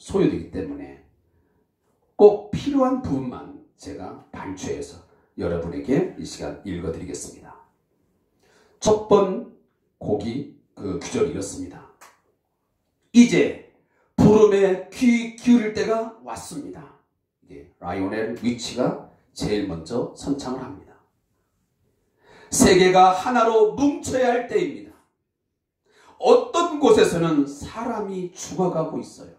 소요되기 때문에 꼭 필요한 부분만 제가 발췌해서 여러분에게 이 시간 읽어드리겠습니다. 첫 번 곡이 규절이 이렇습니다. 이제 부름에 귀 기울일 때가 왔습니다. 이게 라이오넬 리치가 제일 먼저 선창을 합니다. 세계가 하나로 뭉쳐야 할 때입니다. 어떤 곳에서는 사람이 죽어가고 있어요.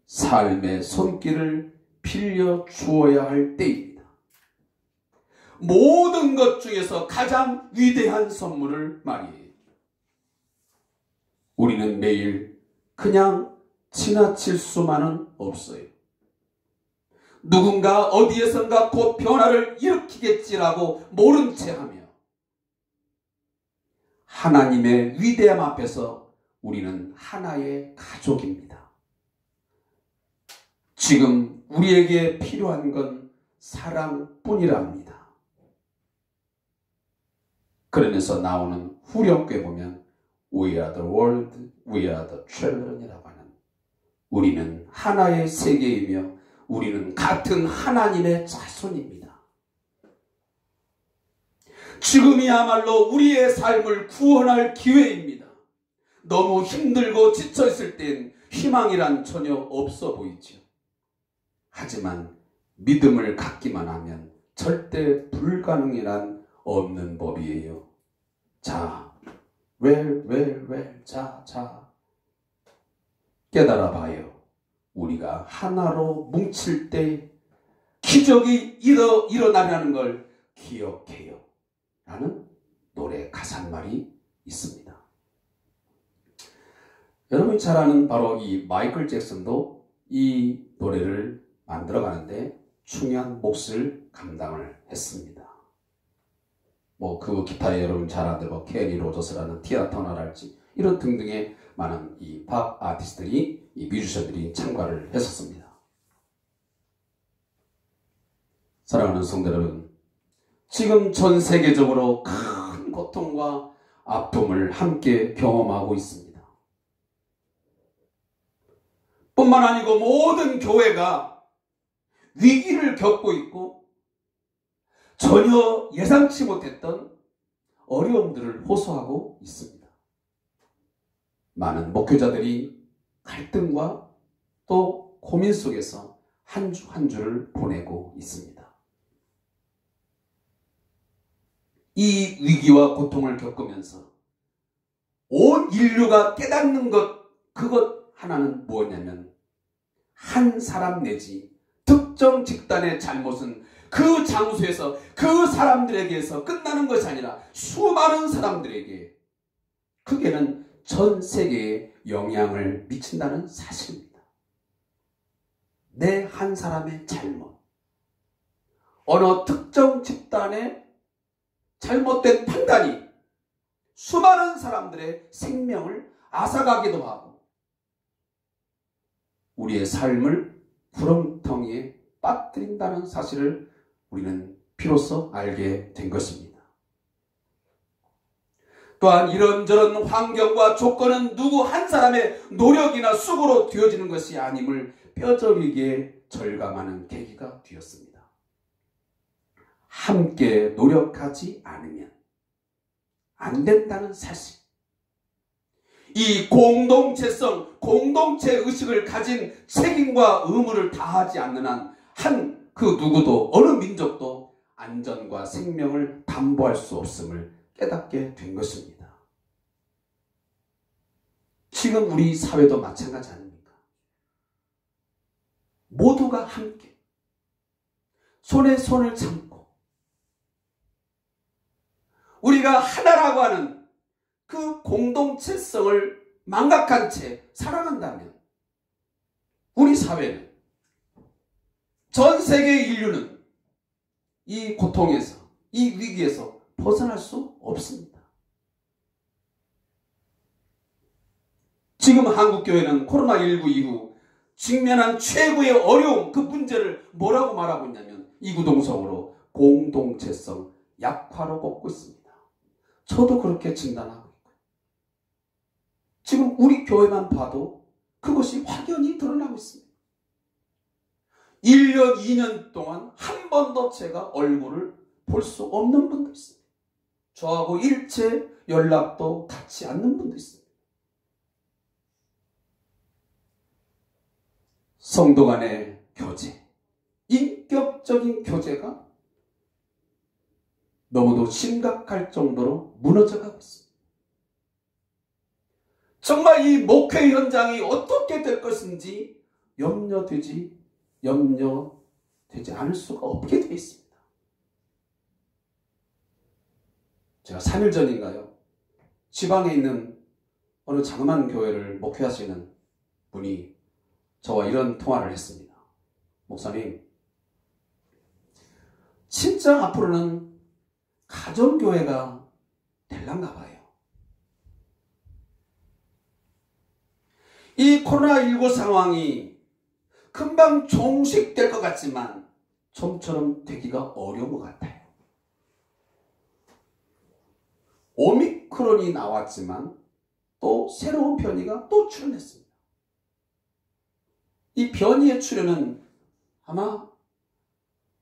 삶의 손길을 빌려 주어야 할 때입니다. 모든 것 중에서 가장 위대한 선물을 말이에요. 우리는 매일 그냥 지나칠 수만은 없어요. 누군가 어디에선가 곧 변화를 일으키겠지라고 모른 채 하며 하나님의 위대함 앞에서 우리는 하나의 가족입니다. 지금 우리에게 필요한 건 사랑뿐이랍니다. 그러면서 나오는 후렴구에 보면 We are the world, we are the children이라고 하는 우리는 하나의 세계이며 우리는 같은 하나님의 자손입니다. 지금이야말로 우리의 삶을 구원할 기회입니다. 너무 힘들고 지쳐있을 땐 희망이란 전혀 없어 보이죠. 하지만 믿음을 갖기만 하면 절대 불가능이란 없는 법이에요. 자, 자. 깨달아 봐요. 우리가 하나로 뭉칠 때 기적이 일어나려는 걸 기억해요. 라는 노래 가사말이 있습니다. 여러분이 잘 아는 바로 이 마이클 잭슨도 이 노래를 만들어가는데 중요한 몫을 감당을 했습니다. 그 기타에 여러분 잘 아는 케니 로저스라는 티나 터너랄지 이런 등등의 많은 이 팝 아티스트들이 이 뮤지션들이 참가를 했었습니다. 사랑하는 성도 여러분, 지금 전 세계적으로 큰 고통과 아픔을 함께 경험하고 있습니다. 뿐만 아니고 모든 교회가 위기를 겪고 있고 전혀 예상치 못했던 어려움들을 호소하고 있습니다. 많은 목회자들이 갈등과 또 고민 속에서 한 주 한 주를 보내고 있습니다. 이 위기와 고통을 겪으면서 온 인류가 깨닫는 그것 하나는 무엇냐면 한 사람 내지 특정 집단의 잘못은 그 장소에서 그 사람들에게서 끝나는 것이 아니라 수많은 사람들에게 크게는 전 세계에 영향을 미친다는 사실입니다. 내 한 사람의 잘못, 어느 특정 집단의 잘못된 판단이 수많은 사람들의 생명을 앗아가기도 하고 우리의 삶을 구렁텅이에 빠뜨린다는 사실을 우리는 비로소 알게 된 것입니다. 또한 이런저런 환경과 조건은 누구 한 사람의 노력이나 수고로 되어지는 것이 아님을 뼈저리게 절감하는 계기가 되었습니다. 함께 노력하지 않으면 안 된다는 사실. 이 공동체성, 공동체 의식을 가진 책임과 의무를 다하지 않는 한 그 누구도 어느 민족도 안전과 생명을 담보할 수 없음을 깨닫게 된 것입니다. 지금 우리 사회도 마찬가지 아닙니까? 모두가 함께 손에 손을 잡고 우리가 하나라고 하는 그 공동체성을 망각한 채 살아간다면 우리 사회는 전 세계의 인류는 이 고통에서 이 위기에서 벗어날 수 없습니다. 지금 한국교회는 코로나19 이후 직면한 최고의 어려움, 그 문제를 뭐라고 말하고 있냐면 이구동성으로 공동체성 약화로 꼽고 있습니다. 저도 그렇게 진단하고 있고요. 지금 우리 교회만 봐도 그것이 확연히 드러나고 있습니다. 1년, 2년 동안 한 번도 제가 얼굴을 볼 수 없는 분도 있습니다. 저하고 일체 연락도 닿지 않는 분도 있습니다. 성도 간의 교제, 인격적인 교제가 너무도 심각할 정도로 무너져가고 있습니다. 정말 이 목회 현장이 어떻게 될 것인지 염려되지 않을 수가 없게 되어 있습니다. 제가 3일 전인가요? 지방에 있는 어느 자그마한 교회를 목회하시는 분이 저와 이런 통화를 했습니다. 목사님, 진짜 앞으로는 가정교회가 될란가 봐요. 이 코로나19 상황이 금방 종식될 것 같지만 좀처럼 되기가 어려운 것 같아요. 오미크론이 나왔지만 또 새로운 변이가 또 출현했습니다. 이 변이의 출현은 아마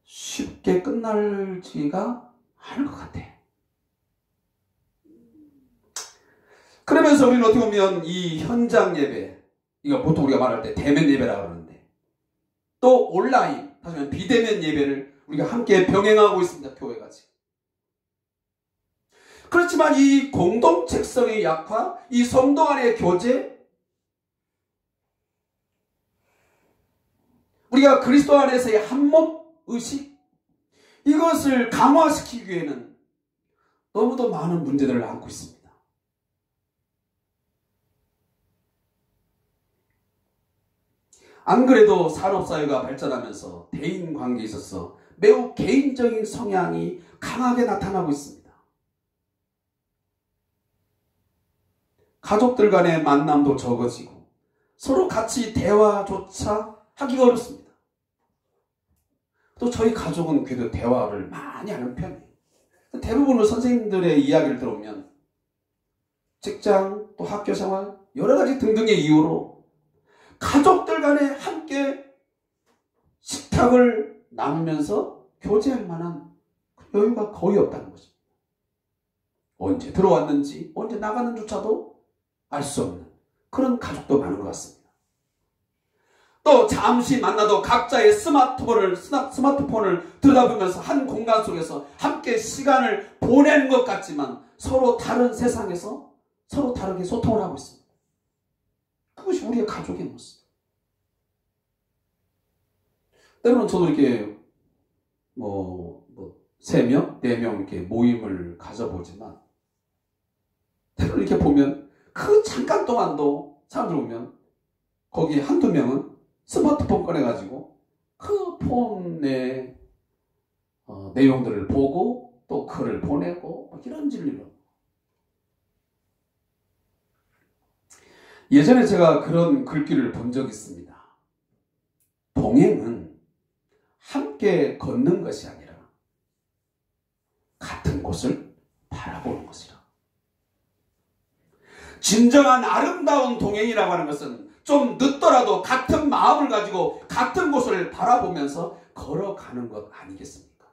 쉽게 끝날지가 않을 것 같아요. 그러면서 우리는 어떻게 보면 이 현장 예배, 이거 보통 우리가 말할 때 대면 예배라고 그러는데, 또 온라인, 다시 말하면 비대면 예배를 우리가 함께 병행하고 있습니다. 교회가 지금. 그렇지만 이 공동체성의 약화, 이 성도 간의 교제, 우리가 그리스도 안에서의 한몸 의식, 이것을 강화시키기 위해는 너무도 많은 문제들을 안고 있습니다. 안 그래도 산업사회가 발전하면서 대인관계에 있어서 매우 개인적인 성향이 강하게 나타나고 있습니다. 가족들 간의 만남도 적어지고 서로 같이 대화조차 하기가 어렵습니다. 또 저희 가족은 그래도 대화를 많이 하는 편이에요. 대부분의 선생님들의 이야기를 들어보면 직장, 또 학교 생활, 여러 가지 등등의 이유로 가족들 간에 함께 식탁을 나누면서 교제할 만한 여유가 거의 없다는 것입니다. 언제 들어왔는지, 언제 나가는조차도 알 수 없는 그런 가족도 많은 것 같습니다. 또 잠시 만나도 각자의 스마트폰을 들여다보면서 한 공간 속에서 함께 시간을 보내는 것 같지만 서로 다른 세상에서 서로 다르게 소통을 하고 있습니다. 그것이 우리의 가족의 모습. 때로는 저도 이렇게 3명, 4명 이렇게 모임을 가져보지만 때로는 이렇게 보면 그 잠깐 동안도 사람들 보면 거기 한두 명은 스마트폰 꺼내가지고 그 폰의 내용들을 보고 또 글을 보내고 이런 일로. 예전에 제가 그런 글귀를 본 적이 있습니다. 동행은 함께 걷는 것이 아니라 같은 곳을 바라보는 것이라. 진정한 아름다운 동행이라고 하는 것은 좀 늦더라도 같은 마음을 가지고 같은 곳을 바라보면서 걸어가는 것 아니겠습니까?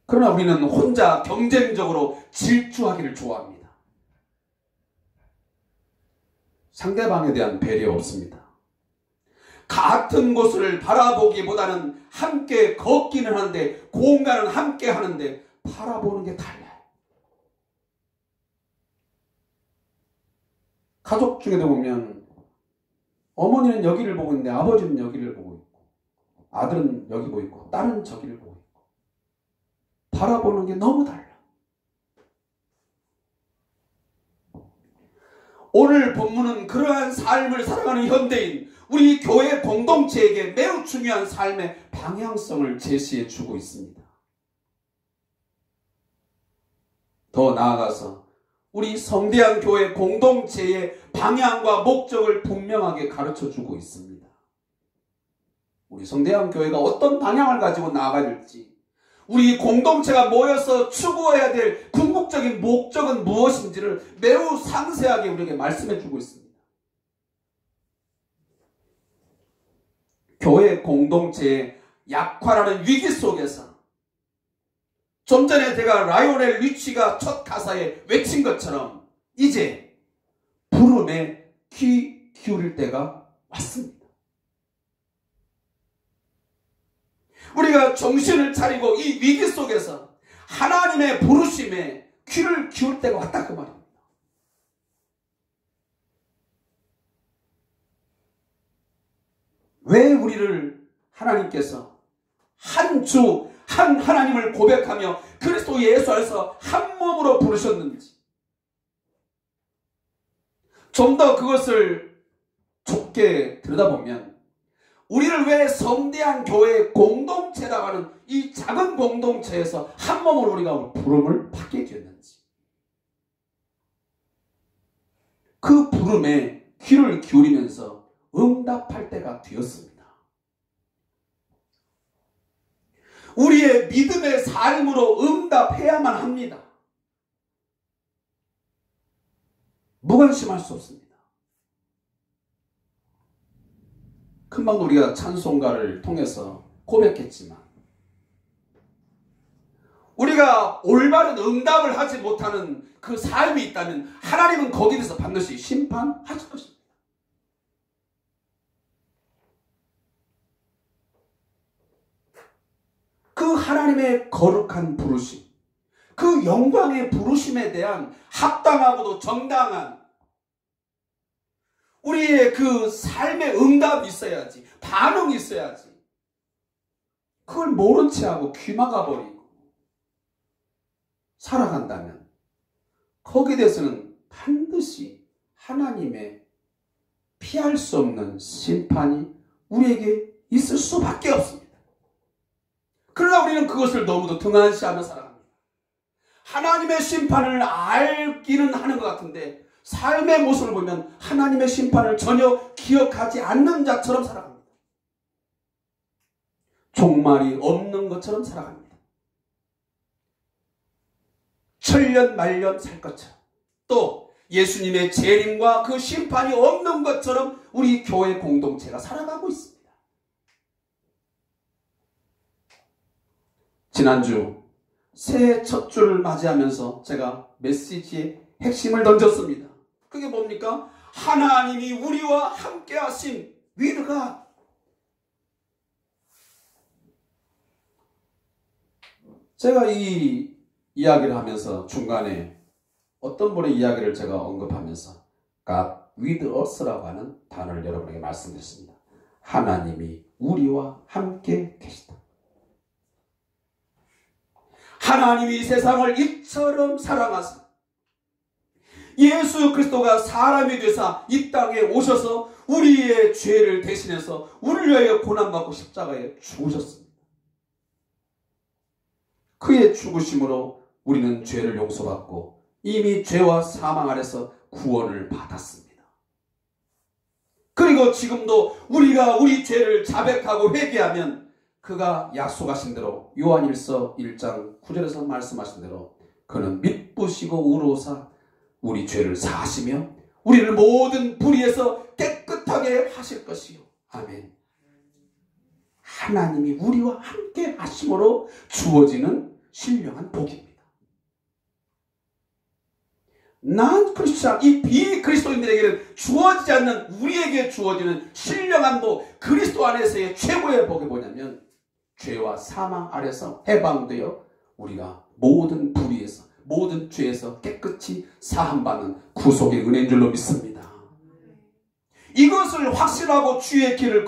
그러나 우리는 혼자 경쟁적으로 질주하기를 좋아합니다. 상대방에 대한 배려 없습니다. 같은 곳을 바라보기보다는 함께 걷기는 하는데, 공간은 함께 하는데 바라보는 게 달라요. 가족 중에도 보면 어머니는 여기를 보고 있는데 아버지는 여기를 보고 있고, 아들은 여기 보고 있고, 딸은 저기를 보고 있고, 바라보는 게 너무 달라. 오늘 본문은 그러한 삶을 살아가는 현대인, 우리 교회 공동체에게 매우 중요한 삶의 방향성을 제시해 주고 있습니다. 더 나아가서 우리 성대한 교회 공동체의 방향과 목적을 분명하게 가르쳐 주고 있습니다. 우리 성대한 교회가 어떤 방향을 가지고 나아가야 될지, 우리 공동체가 모여서 추구해야 될 궁극적인 목적은 무엇인지를 매우 상세하게 우리에게 말씀해 주고 있습니다. 교회 공동체의 약화라는 위기 속에서 좀 전에 제가 라이오넬 리치가 첫 가사에 외친 것처럼 이제 부름에 귀 기울일 때가 왔습니다. 우리가 정신을 차리고 이 위기 속에서 하나님의 부르심에 귀를 기울 때가 왔다 그 말입니다. 왜 우리를 하나님께서 한 주, 한 하나님을 고백하며 그리스도 예수 안에서 한 몸으로 부르셨는지 좀 더 그것을 좁게 들여다보면 우리를 왜 성대한 교회 공동체라고 하는 이 작은 공동체에서 한 몸으로 우리가 부름을 받게 되었는지 그 부름에 귀를 기울이면서 응답할 때가 되었습니다. 우리의 믿음의 삶으로 응답해야만 합니다. 무관심할 수 없습니다. 금방 우리가 찬송가를 통해서 고백했지만 우리가 올바른 응답을 하지 못하는 그 삶이 있다면 하나님은 거기에 대해서 반드시 심판하실 것입니다. 그 하나님의 거룩한 부르심, 그 영광의 부르심에 대한 합당하고도 정당한 우리의 그 삶의 응답이 있어야지, 반응이 있어야지. 그걸 모른 채 하고 귀 막아버리고 살아간다면 거기에 대해서는 반드시 하나님의 피할 수 없는 심판이 우리에게 있을 수밖에 없습니다. 그러나 우리는 그것을 너무도 등한시하며 살아갑니다. 하나님의 심판을 알기는 하는 것 같은데 삶의 모습을 보면 하나님의 심판을 전혀 기억하지 않는 자처럼 살아갑니다. 종말이 없는 것처럼 살아갑니다. 천년 만년 살 것처럼 또 예수님의 재림과 그 심판이 없는 것처럼 우리 교회 공동체가 살아가고 있습니다. 지난주 새해 첫 주를 맞이하면서 제가 메시지의 핵심을 던졌습니다. 그게 뭡니까? 하나님이 우리와 함께 하신 위드가 제가 이 이야기를 하면서 중간에 어떤 분의 이야기를 제가 언급하면서 God with us라고 하는 단어를 여러분에게 말씀드렸습니다. 하나님이 우리와 함께 계시다. 하나님이 세상을 이처럼 사랑하사 예수 그리스도가 사람이 되사 이 땅에 오셔서 우리의 죄를 대신해서 우리를 위하여 고난받고 십자가에 죽으셨습니다. 그의 죽으심으로 우리는 죄를 용서받고 이미 죄와 사망 아래서 구원을 받았습니다. 그리고 지금도 우리가 우리 죄를 자백하고 회개하면 그가 약속하신 대로 요한일서 1장 9절에서 말씀하신 대로 그는 미쁘시고 의로우사 우리 죄를 사하시며 우리를 모든 불의에서 깨끗하게 하실 것이요. 아멘. 하나님이 우리와 함께 하심으로 주어지는 신령한 복입니다. 난 크리스찬, 이 비그리스도인들에게는 주어지지 않는 우리에게 주어지는 신령한 복, 그리스도 안에서의 최고의 복이 뭐냐면 죄와 사망 아래서 해방되어 우리가 모든 불의에서 모든 죄에서 깨끗이 사함받는 구속의 은혜인 줄로 믿습니다. 이것을 확신하고 주의 길을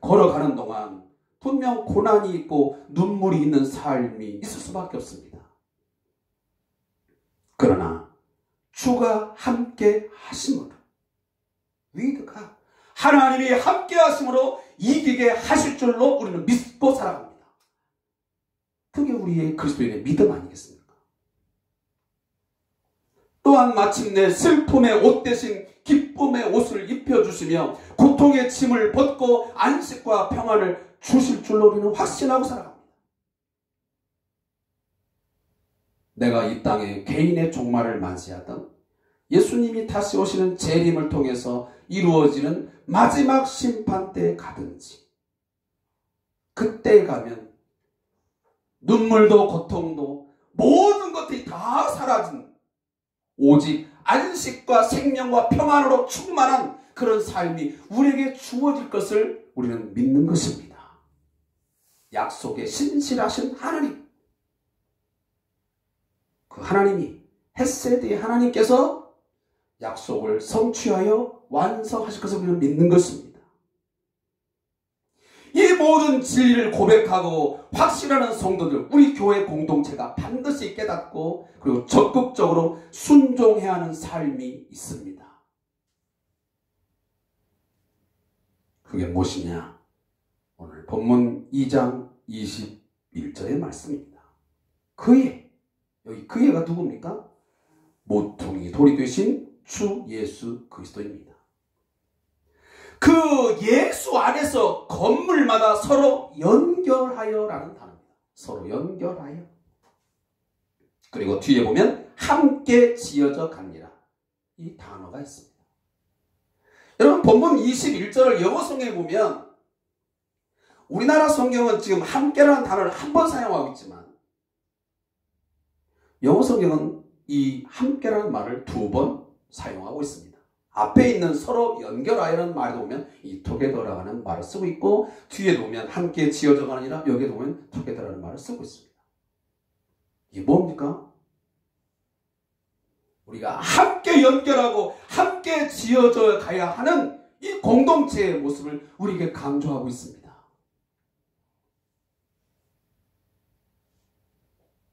걸어가는 동안 분명 고난이 있고 눈물이 있는 삶이 있을 수밖에 없습니다. 그러나 주가 함께 하심으로 위드가 하나님이 함께 하심으로 이기게 하실 줄로 우리는 믿고 살아갑니다. 그게 우리의 그리스도인의 믿음 아니겠습니까? 또한 마침내 슬픔의 옷 대신 기쁨의 옷을 입혀주시며 고통의 짐을 벗고 안식과 평안을 주실 줄로 우리는 확신하고 살아갑니다. 내가 이 땅에 개인의 종말을 맞이하던 예수님이 다시 오시는 재림을 통해서 이루어지는 마지막 심판 때에 가든지, 그때에 가면 눈물도 고통도 모든 것들이 다 사라진 오직 안식과 생명과 평안으로 충만한 그런 삶이 우리에게 주어질 것을 우리는 믿는 것입니다. 약속에 신실하신 하나님, 그 하나님이 헷세드의 하나님께서 약속을 성취하여 완성하실 것을 우리는 믿는 것입니다. 이 모든 진리를 고백하고 확신하는 성도들, 우리 교회 공동체가 반드시 깨닫고 그리고 적극적으로 순종해야 하는 삶이 있습니다. 그게 무엇이냐? 오늘 본문 2장 21절의 말씀입니다. 여기 그애가 누굽니까? 모퉁이 돌이 되신 주 예수 그리스도입니다. 그 예수 안에서 건물마다 서로 연결하여라는 단어입니다. 서로 연결하여. 그리고 뒤에 보면 함께 지어져 갑니다. 이 단어가 있습니다. 여러분, 본문 21절을 영어 성경에 보면 우리나라 성경은 지금 함께라는 단어를 한 번 사용하고 있지만 영어 성경은 이 함께라는 말을 2번 사용하고 있습니다. 앞에 있는 서로 연결하여라는 말에 보면 이 together라고 하는 말을 쓰고 있고, 뒤에 보면 함께 지어져가 아니라 여기에 보면 together라는 말을 쓰고 있습니다. 이게 뭡니까? 우리가 함께 연결하고 함께 지어져 가야 하는 이 공동체의 모습을 우리에게 강조하고 있습니다.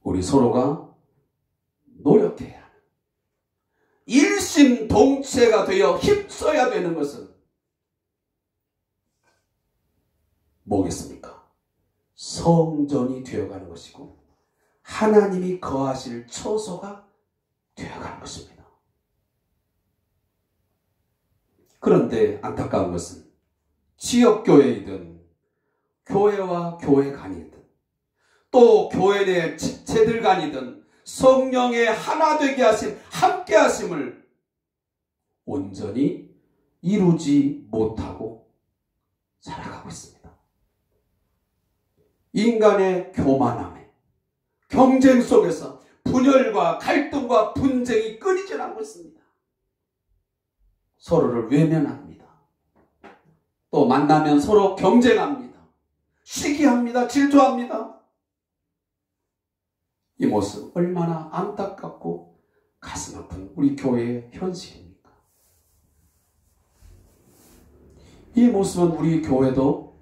우리 서로가 노력해야 하는, 일심동체가 되어 힘써야 되는 것은 뭐겠습니까? 성전이 되어가는 것이고 하나님이 거하실 처소가 되어가는 것입니다. 그런데 안타까운 것은 지역교회이든 교회와 교회 간이든 또 교회 내 지체들 간이든 성령의 하나 되게 하심, 함께 하심을 온전히 이루지 못하고 살아가고 있습니다. 인간의 교만함에, 경쟁 속에서 분열과 갈등과 분쟁이 끊이질 않고 있습니다. 서로를 외면합니다. 또 만나면 서로 경쟁합니다. 시기합니다. 질투합니다. 이 모습 얼마나 안타깝고 가슴 아픈 우리 교회의 현실입니까? 이 모습은 우리 교회도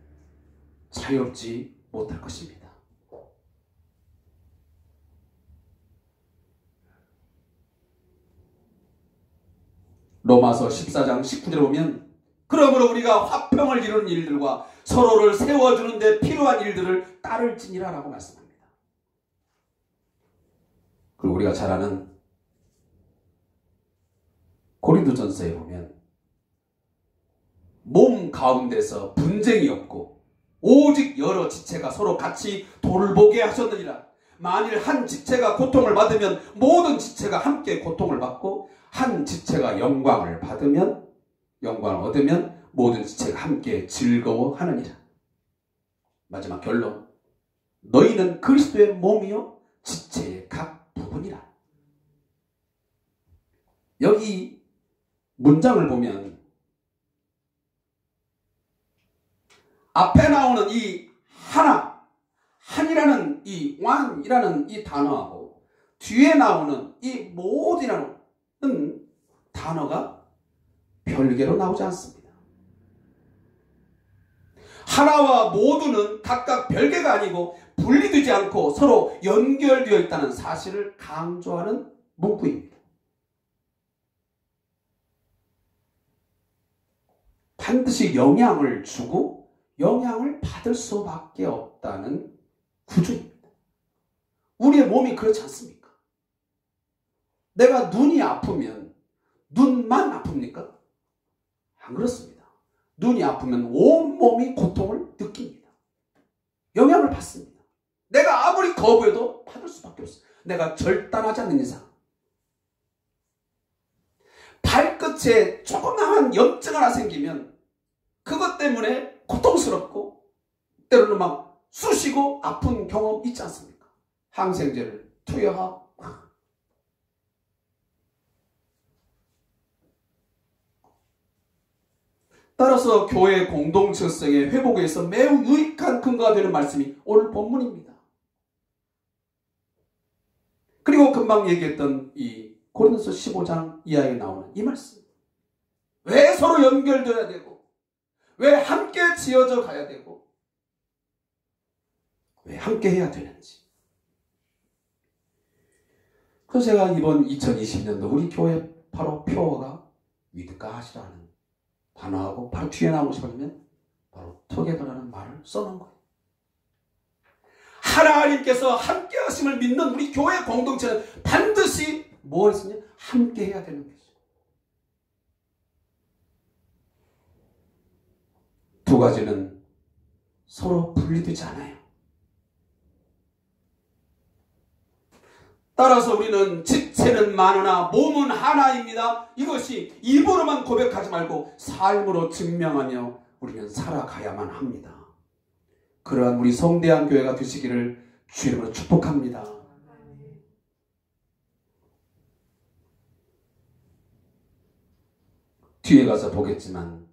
자유롭지 못할 것입니다. 로마서 14장 19절에 보면 그러므로 우리가 화평을 이루는 일들과 서로를 세워주는 데 필요한 일들을 따를지니라 라고 말씀합니다. 그리고 우리가 잘 아는 고린도전서에 보면 몸 가운데서 분쟁이 없고 오직 여러 지체가 서로 같이 돌보게 하셨느니라. 만일 한 지체가 고통을 받으면 모든 지체가 함께 고통을 받고, 한 지체가 영광을 얻으면 모든 지체가 함께 즐거워하느니라. 마지막 결론, 너희는 그리스도의 몸이요 지체의 각 부분이라. 여기 문장을 보면 앞에 나오는 이 한이라는 이 one이라는 이 단어하고 뒤에 나오는 이 more이라는 단어가 별개로 나오지 않습니다. 하나와 모두는 각각 별개가 아니고 분리되지 않고 서로 연결되어 있다는 사실을 강조하는 문구입니다. 반드시 영향을 주고 영향을 받을 수밖에 없다는 구조입니다. 우리의 몸이 그렇지 않습니까? 내가 눈이 아프면 눈만 아픕니까? 안 그렇습니다. 눈이 아프면 온몸이 고통을 느낍니다. 영향을 받습니다. 내가 아무리 거부해도 받을 수밖에 없어요. 내가 절단하지 않는 이상, 발끝에 조그마한 염증 하나 생기면 그것 때문에 고통스럽고 때로는 막 쑤시고 아픈 경험 있지 않습니까? 항생제를 투여하고. 따라서 교회 공동체성의 회복에 있어 매우 유익한 근거가 되는 말씀이 오늘 본문입니다. 그리고 금방 얘기했던 이 고린도서 15장 이하에 나오는 이 말씀. 왜 서로 연결되어야 되고, 왜 함께 지어져 가야 되고, 왜 함께 해야 되는지. 그래서 제가 이번 2020년도 우리 교회 바로 표어가 위드갓이라는 단어하고 바로 뒤에 나오고 싶으면 바로 together라는 말을 써놓은 거예요. 하나님께서 함께 하심을 믿는 우리 교회 공동체는 반드시 뭐 했으냐? 함께 해야 되는 거죠. 두 가지는 서로 분리되지 않아요. 따라서 우리는 지체는 많으나 몸은 하나입니다. 이것이 입으로만 고백하지 말고 삶으로 증명하며 우리는 살아가야만 합니다. 그러한 우리 성대한 교회가 되시기를 주 이름으로 축복합니다. 뒤에 가서 보겠지만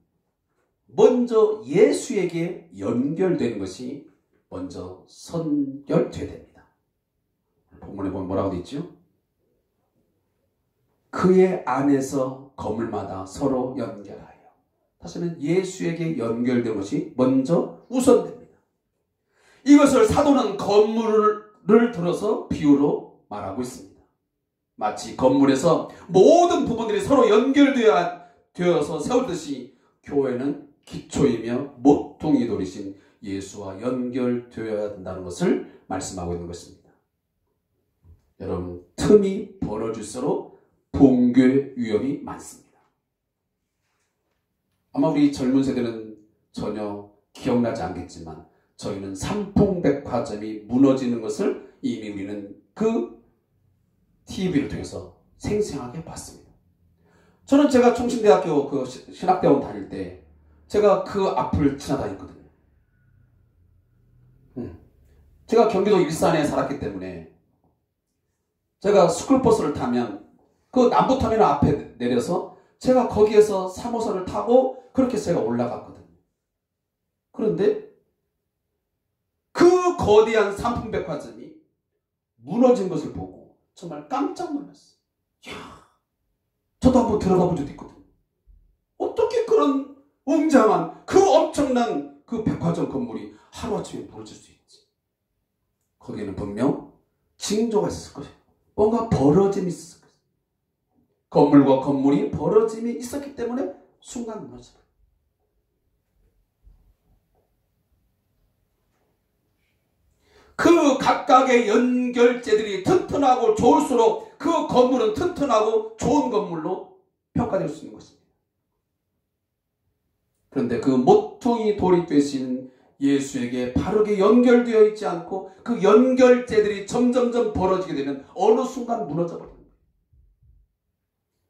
먼저 예수에게 연결되는 것이 먼저 선결돼야 됩니다. 본문에 보면 뭐라고 되어 있죠? 그의 안에서 건물마다 서로 연결하여. 다시 말하면 예수에게 연결된 것이 먼저 우선됩니다. 이것을 사도는 건물을 들어서 비유로 말하고 있습니다. 마치 건물에서 모든 부분들이 서로 연결되어서 세우듯이 교회는 기초이며 모퉁이 돌이신 예수와 연결되어야 한다는 것을 말씀하고 있는 것입니다. 여러분, 틈이 벌어질수록 붕괴 위험이 많습니다. 아마 우리 젊은 세대는 전혀 기억나지 않겠지만 저희는 삼풍백화점이 무너지는 것을 이미 우리는 그 TV를 통해서 생생하게 봤습니다. 저는 제가 총신대학교 그 신학대원 다닐 때 제가 그 앞을 지나다녔거든요. 제가 경기도 일산에 살았기 때문에 제가 스쿨버스를 타면 그 남부터미널 앞에 내려서 제가 거기에서 3호선을 타고 그렇게 제가 올라갔거든요. 그런데 그 거대한 삼풍백화점이 무너진 것을 보고 정말 깜짝 놀랐어요. 이야, 저도 한번 들어가 본 적도 있거든요. 어떻게 그런 웅장한 그 엄청난 그 백화점 건물이 하루아침에 무너질 수 있지? 거기에는 분명 징조가 있었을 것이에요. 뭔가 벌어짐이 있었을 것이에요. 건물과 건물이 벌어짐이 있었기 때문에 순간 무너졌어요. 그 각각의 연결체들이 튼튼하고 좋을수록 그 건물은 튼튼하고 좋은 건물로 평가될 수 있는 것입니다. 그런데 그 모퉁이 돌이 되신 예수에게 바르게 연결되어 있지 않고 그 연결체들이 점점점 벌어지게 되면 어느 순간 무너져 버립니다.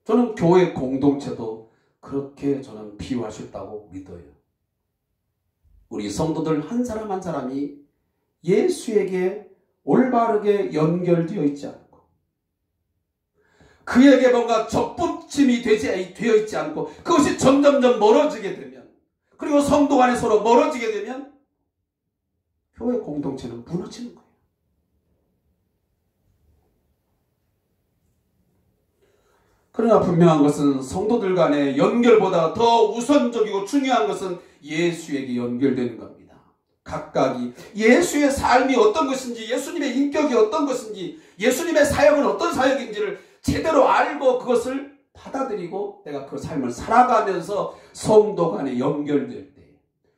저는 교회 공동체도 그렇게 저는 비유할 수 있다고 믿어요. 우리 성도들 한 사람 한 사람이 예수에게 올바르게 연결되어 있지 않고 그에게 뭔가 접붙임이 되어 있지 않고 그것이 점점점 멀어지게 되면 그리고 성도 간에 서로 멀어지게 되면 교회 공동체는 무너지는 거예요. 그러나 분명한 것은 성도들 간의 연결보다 더 우선적이고 중요한 것은 예수에게 연결되는 겁니다. 각각이 예수의 삶이 어떤 것인지, 예수님의 인격이 어떤 것인지, 예수님의 사역은 어떤 사역인지를 제대로 알고 그것을 받아들이고 내가 그 삶을 살아가면서 성도 간에 연결될 때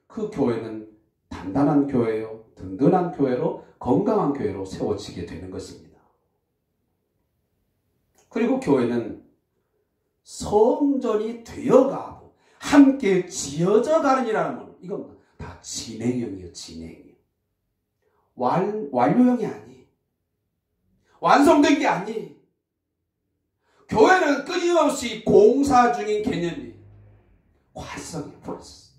그 교회는 단단한 교회요, 든든한 교회로, 건강한 교회로 세워지게 되는 것입니다. 그리고 교회는 성전이 되어가고 함께 지어져 가는이라는 건 이건 다 진행형이에요. 진행형. 완료형이 아니에요. 완성된 게 아니에요. 교회는 끊임없이 공사 중인 개념이에요. 활성이 프로세스.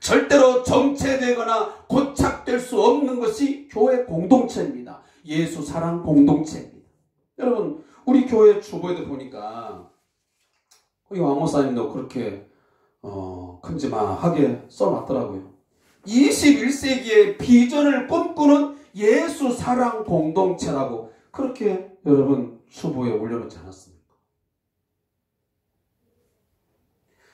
절대로 정체되거나 고착될 수 없는 것이 교회 공동체입니다. 예수 사랑 공동체입니다. 여러분, 우리 교회 주보에도 보니까 우리 왕호사님도 그렇게 큼지막하게 써놨더라고요. 21세기의 비전을 꿈꾸는 예수 사랑 공동체라고 그렇게 여러분 주보에 올려놓지 않았습니까?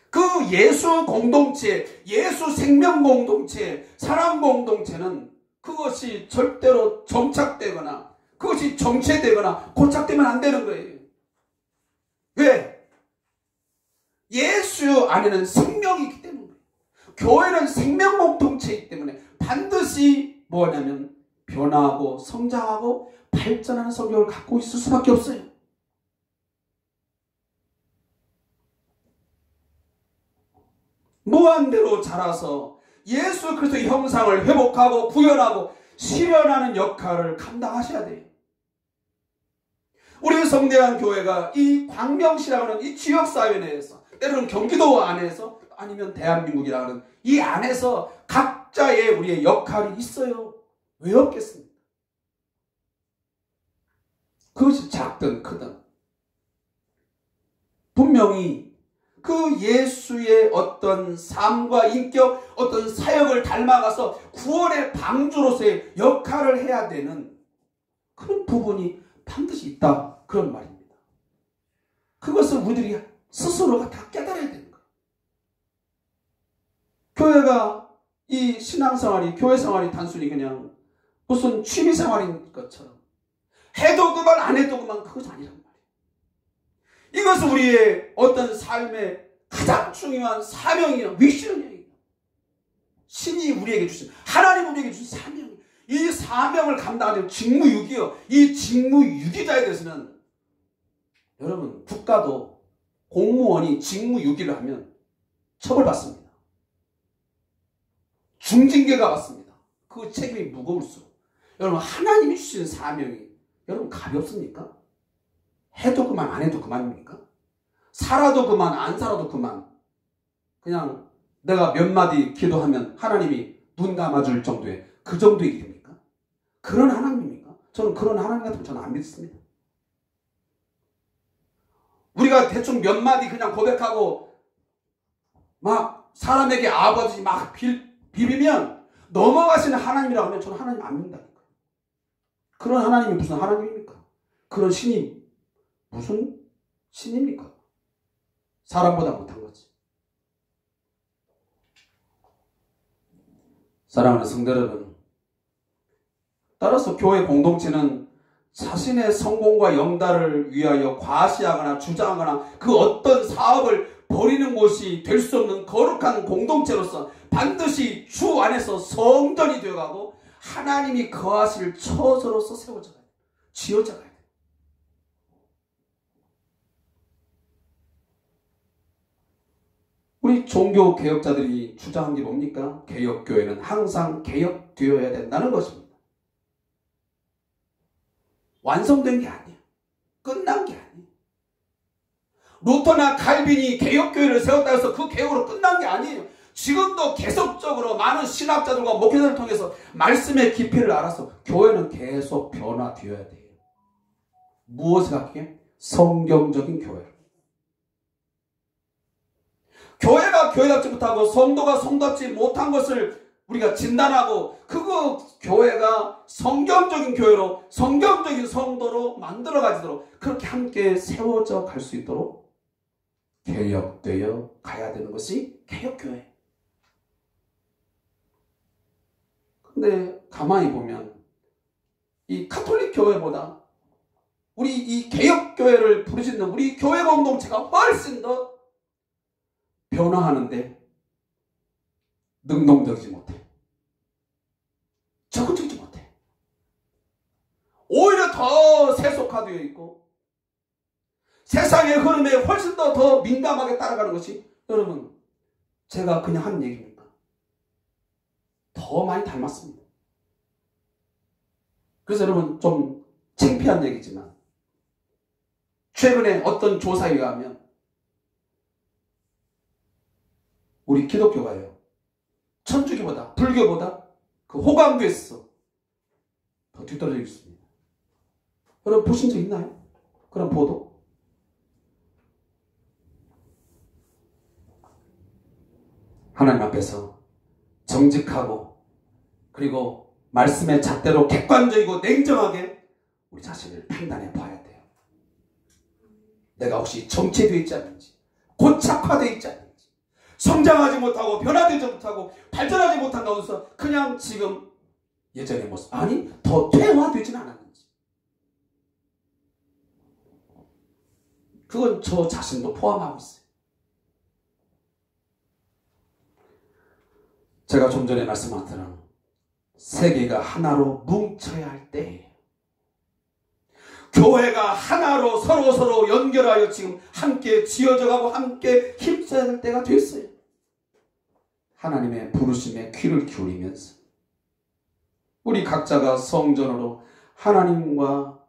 그 예수 공동체, 예수 생명 공동체, 사랑 공동체는 그것이 절대로 정착되거나 그것이 정체되거나 고착되면 안 되는 거예요. 왜? 예수 안에는 생명이 있기 때문에. 교회는 생명 공동체이기 때문에 반드시 뭐냐면 변화하고 성장하고 발전하는 성격을 갖고 있을 수밖에 없어요. 무한대로 자라서 예수 그리스도의 형상을 회복하고 구현하고 실현하는 역할을 감당하셔야 돼요. 우리 성대한 교회가 이 광명시라고 하는 이 지역사회 내에서 때로는 경기도 안에서 아니면 대한민국이라고 하는 이 안에서 각자의 우리의 역할이 있어요. 왜 없겠습니까? 그것이 작든 크든 분명히 그 예수의 어떤 삶과 인격, 어떤 사역을 닮아가서 구원의 방주로서의 역할을 해야 되는 그런 부분이 반드시 있다. 그런 말입니다. 그것을 우리들이 스스로가 다 깨달아야 되는 거예요. 교회가 이 신앙생활이, 교회생활이 단순히 그냥 무슨 취미생활인 것처럼 해도 그만 안 해도 그만 그것이 아니란 말이에요. 이것은 우리의 어떤 삶의 가장 중요한 사명이요, 미션이에요. 신이 우리에게 주신, 하나님 우리에게 주신 사명이에요. 이 사명을 감당하는 직무유기요. 이 직무유기자에 대해서는 여러분 국가도 공무원이 직무유기를 하면 처벌받습니다. 중징계가 받습니다. 그 책임이 무거울수록. 여러분 하나님이 주신 사명이 여러분 가볍습니까? 해도 그만 안 해도 그만입니까? 살아도 그만 안 살아도 그만. 그냥 내가 몇 마디 기도하면 하나님이 눈 감아줄 정도의 그 정도의 일입니까? 그런 하나님입니까? 저는 그런 하나님 같은 거 저는 안 믿습니다. 우리가 대충 몇 마디 그냥 고백하고 막 사람에게 아버지 막 비비면 넘어가시는 하나님이라고 하면 저는 하나님 안 믿는다니까요. 그런 하나님이 무슨 하나님입니까? 그런 신이 무슨 신입니까? 사람보다 못한 거지. 사랑하는 성도 여러분, 따라서 교회 공동체는 자신의 성공과 영달을 위하여 과시하거나 주장하거나 그 어떤 사업을 벌이는 곳이 될 수 없는 거룩한 공동체로서 반드시 주 안에서 성전이 되어가고 하나님이 거하실 처소로서 세워져 가야 돼요. 지어져 가야 돼요. 우리 종교 개혁자들이 주장한 게 뭡니까? 개혁교회는 항상 개혁되어야 된다는 것입니다. 완성된 게 아니에요. 끝난 게 아니에요. 루터나 칼빈이 개혁교회를 세웠다 해서 그 개혁으로 끝난 게 아니에요. 지금도 계속적으로 많은 신학자들과 목회자를 통해서 말씀의 깊이를 알아서 교회는 계속 변화되어야 돼요. 무엇을 갖게? 성경적인 교회로. 교회가 교회답지 못하고 성도가 성도답지 못한 것을 우리가 진단하고 그거 교회가 성경적인 교회로 성경적인 성도로 만들어가지도록 그렇게 함께 세워져 갈 수 있도록 개혁되어 가야 되는 것이 개혁교회. 근데 가만히 보면 이 가톨릭 교회보다 우리 이 개혁교회를 부르짖는 우리 교회 공동체가 훨씬 더 변화하는데 능동적이지 못해. 적극적이지 못해. 오히려 더 세속화되어 있고 세상의 흐름에 훨씬 더 민감하게 따라가는 것이 여러분 제가 그냥 하는 얘기입니까? 더 많이 닮았습니다. 그래서 여러분 좀 창피한 얘기지만 최근에 어떤 조사에 의하면 우리 기독교가요, 천주교보다 불교보다 그 호감도에서 더 뒤떨어져 있습니다. 여러분 보신 적 있나요? 그런 보도? 하나님 앞에서 정직하고 그리고 말씀의 잣대로 객관적이고 냉정하게 우리 자신을 판단해 봐야 돼요. 내가 혹시 정체되어 있지 않는지, 고착화되어 있지 않는지, 성장하지 못하고 변화되지 못하고 발전하지 못한 가운데서 그냥 지금 예전의 모습, 아니 더 퇴화되지는 않았는지, 그건 저 자신도 포함하고 있어요. 제가 좀 전에 말씀한 것처럼 세계가 하나로 뭉쳐야 할 때예요. 교회가 하나로 서로 연결하여 지금 함께 지어져가고 함께 힘써야 할 때가 됐어요. 하나님의 부르심에 귀를 기울이면서 우리 각자가 성전으로 하나님과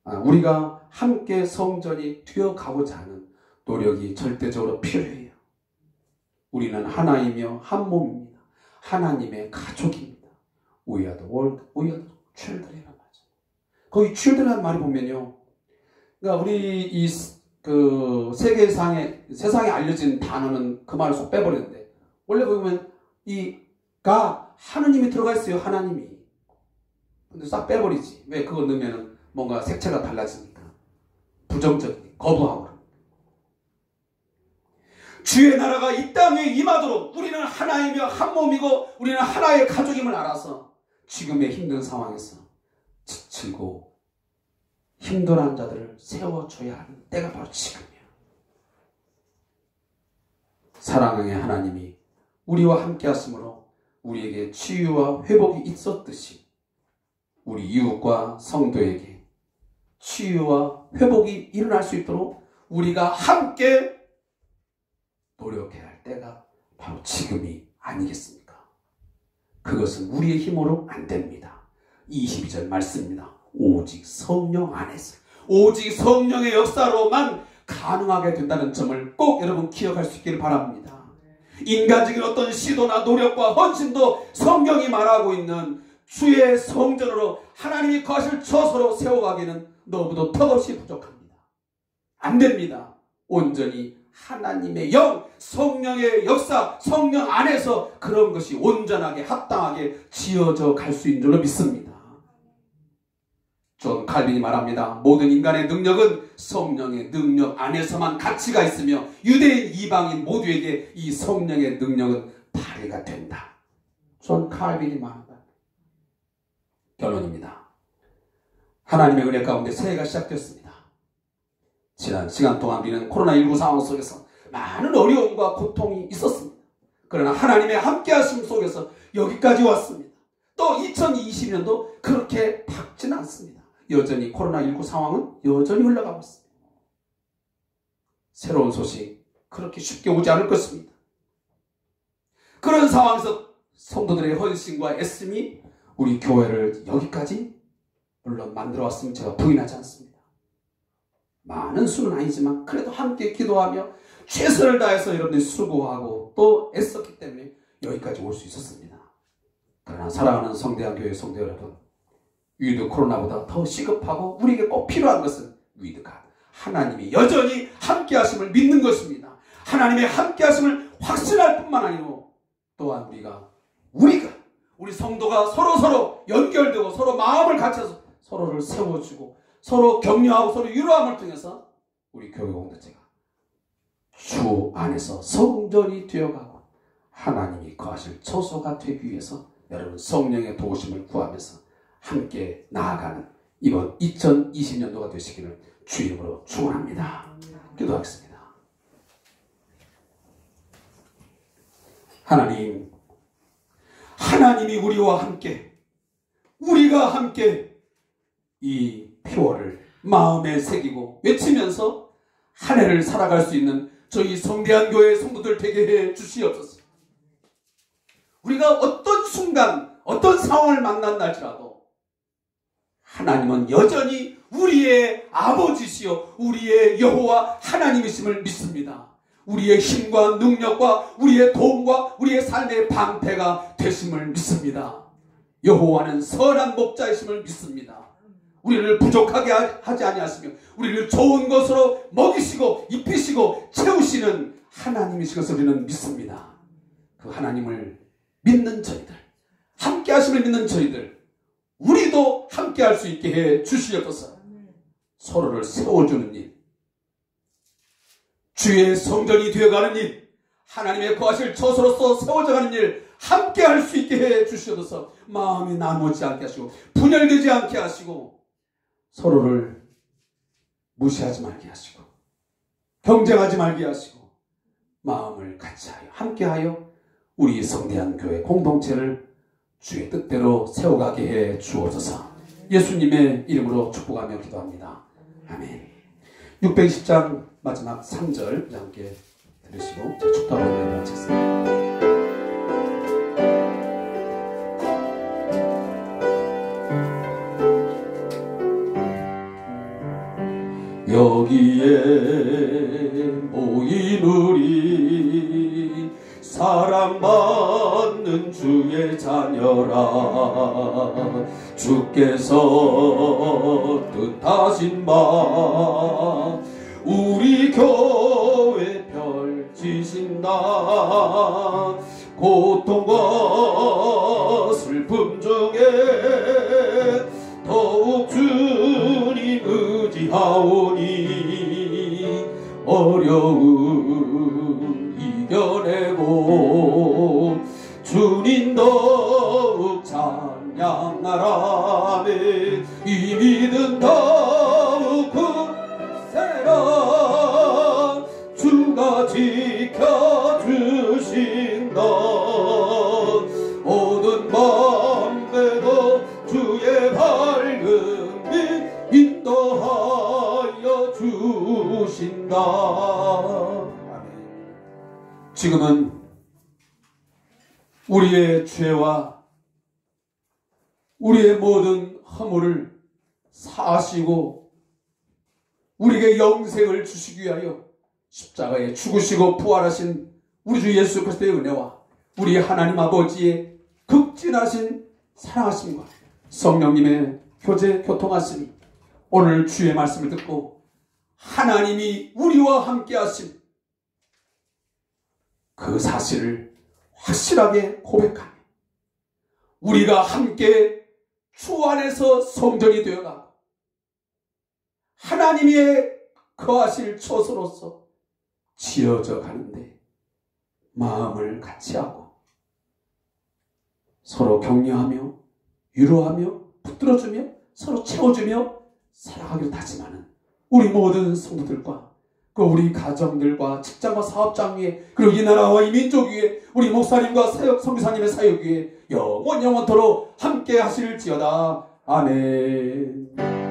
우리가 함께 성전이 되어가고자 하는 노력이 절대적으로 필요해요. 우리는 하나이며 한 몸입니다. 하나님의 가족입니다. We are the world, we are the children이란 말이죠. 거기 children이라는 말이 보면요, 그러니까 우리 그 세상에 알려진 단어는 그 말을 쏙 빼버렸는데, 원래 보면 가 하느님이 들어가 있어요. 하나님이. 근데 싹 빼버리지. 왜? 그거 넣으면 뭔가 색채가 달라지니까. 부정적인, 거부하고. 주의 나라가 이 땅에 임하도록 우리는 하나이며 한 몸이고 우리는 하나의 가족임을 알아서 지금의 힘든 상황에서 지치고 힘들어하는 자들을 세워줘야 하는 때가 바로 지금이에요. 사랑의 하나님이 우리와 함께 하심으로 우리에게 치유와 회복이 있었듯이 우리 이웃과 성도에게 치유와 회복이 일어날 수 있도록 우리가 함께 노력해야 할 때가 바로 지금이 아니겠습니까? 그것은 우리의 힘으로 안 됩니다. 22절 말씀입니다. 오직 성령 안에서, 오직 성령의 역사로만 가능하게 된다는 점을 꼭 여러분 기억할 수 있기를 바랍니다. 인간적인 어떤 시도나 노력과 헌신도 성경이 말하고 있는 주의 성전으로 하나님이 거실 처소로 세워가기는 너무도 턱없이 부족합니다. 안 됩니다. 온전히 하나님의 영, 성령의 역사, 성령 안에서 그런 것이 온전하게 합당하게 지어져 갈 수 있는 줄로 믿습니다. 존 칼빈이 말합니다. 모든 인간의 능력은 성령의 능력 안에서만 가치가 있으며 유대인, 이방인 모두에게 이 성령의 능력은 발휘가 된다. 존 칼빈이 말한다. 결론입니다. 하나님의 은혜 가운데 새해가 시작되었습니다. 지난 시간 동안 우리는 코로나19 상황 속에서 많은 어려움과 고통이 있었습니다. 그러나 하나님의 함께하심 속에서 여기까지 왔습니다. 또 2020년도 그렇게 밝지는 않습니다. 여전히 코로나19 상황은 여전히 흘러가고 있습니다. 새로운 소식 그렇게 쉽게 오지 않을 것입니다. 그런 상황에서 성도들의 헌신과 애씀이 우리 교회를 여기까지 물론 만들어 왔으면 제가 부인하지 않습니다. 많은 수는 아니지만 그래도 함께 기도하며 최선을 다해서 여러분들이 수고하고 또 애썼기 때문에 여기까지 올 수 있었습니다. 그러나 사랑하는 성대한 교회 성도 여러분, 위드 코로나보다 더 시급하고 우리에게 꼭 필요한 것은 위드가 하나님이 여전히 함께 하심을 믿는 것입니다. 하나님의 함께 하심을 확신할 뿐만 아니고 또한 우리 성도가 서로 연결되고 서로 마음을 같이해서 서로를 세워주고 서로 격려하고 서로 위로함을 통해서 우리 교회 공동체가 주 안에서 성전이 되어가고 하나님이 거하실 처소가 되기 위해서 여러분 성령의 도우심을 구하면서 함께 나아가는 이번 2020년도가 되시기를 주 이름으로 축원합니다. 기도하겠습니다. 하나님이 우리와 함께, 우리가 함께 이 표어를 마음에 새기고 외치면서 한 해를 살아갈 수 있는 저희 성대한 교회 성도들 되게 해 주시옵소서. 우리가 어떤 순간, 어떤 상황을 만난다 할지라도 하나님은 여전히 우리의 아버지시요 우리의 여호와 하나님이심을 믿습니다. 우리의 힘과 능력과 우리의 도움과 우리의 삶의 방패가 되심을 믿습니다. 여호와는 선한 목자이심을 믿습니다. 우리를 부족하게 하지 아니하시며 우리를 좋은 것으로 먹이시고 입히시고 채우시는 하나님이신 것을 우리는 믿습니다. 그 하나님을 믿는 저희들, 함께 하심을 믿는 저희들, 우리도 함께 할 수 있게 해 주시옵소서. 서로를 세워주는 일, 주의 성전이 되어가는 일, 하나님의 거하실 처소로서 세워져가는 일 함께 할 수 있게 해 주시옵소서. 마음이 나누지 않게 하시고 분열되지 않게 하시고 서로를 무시하지 말게 하시고 경쟁하지 말게 하시고 마음을 같이하여 함께하여 우리 성대한 교회 공동체를 주의 뜻대로 세워가게 해 주옵소서. 예수님의 이름으로 축복하며 기도합니다. 아멘. 620장 마지막 3절 함께 들으시고 축도하고 마치겠습니다. 여기에 모인 우리 사랑받는 주의 자녀라. 주께서 뜻하신 바 우리 교회 펼치신다. 고통과 슬픔 중에 더욱 주님 의지하오니 어려움 이겨내고 주님 더욱 찬양하라네. 이 믿음 더욱 굳세라. 주가 지켜주신다. 모든 밤에도 주의 밝은 빛 인도하여 주신다. 지금은 우리의 죄와 우리의 모든 허물을 사하시고 우리에게 영생을 주시기 위하여 십자가에 죽으시고 부활하신 우리 주 예수 그리스도의 은혜와 우리 하나님 아버지의 극진하신 사랑하심과 성령님의 교제 교통하심이 오늘 주의 말씀을 듣고 하나님이 우리와 함께 하신 그 사실을 확실하게 고백하며 우리가 함께 주 안에서 성전이 되어가고 하나님의 거하실 처소로서 지어져 가는데 마음을 같이하고 서로 격려하며 위로하며 붙들어주며 서로 채워주며 살아가기로 다짐하는 우리 모든 성도들과 그 우리 가정들과 직장과 사업장 위에 그리고 이 나라와 이 민족 위에 우리 목사님과 선교사님의 사역 위에 영원토록 함께 하실지어다. 아멘.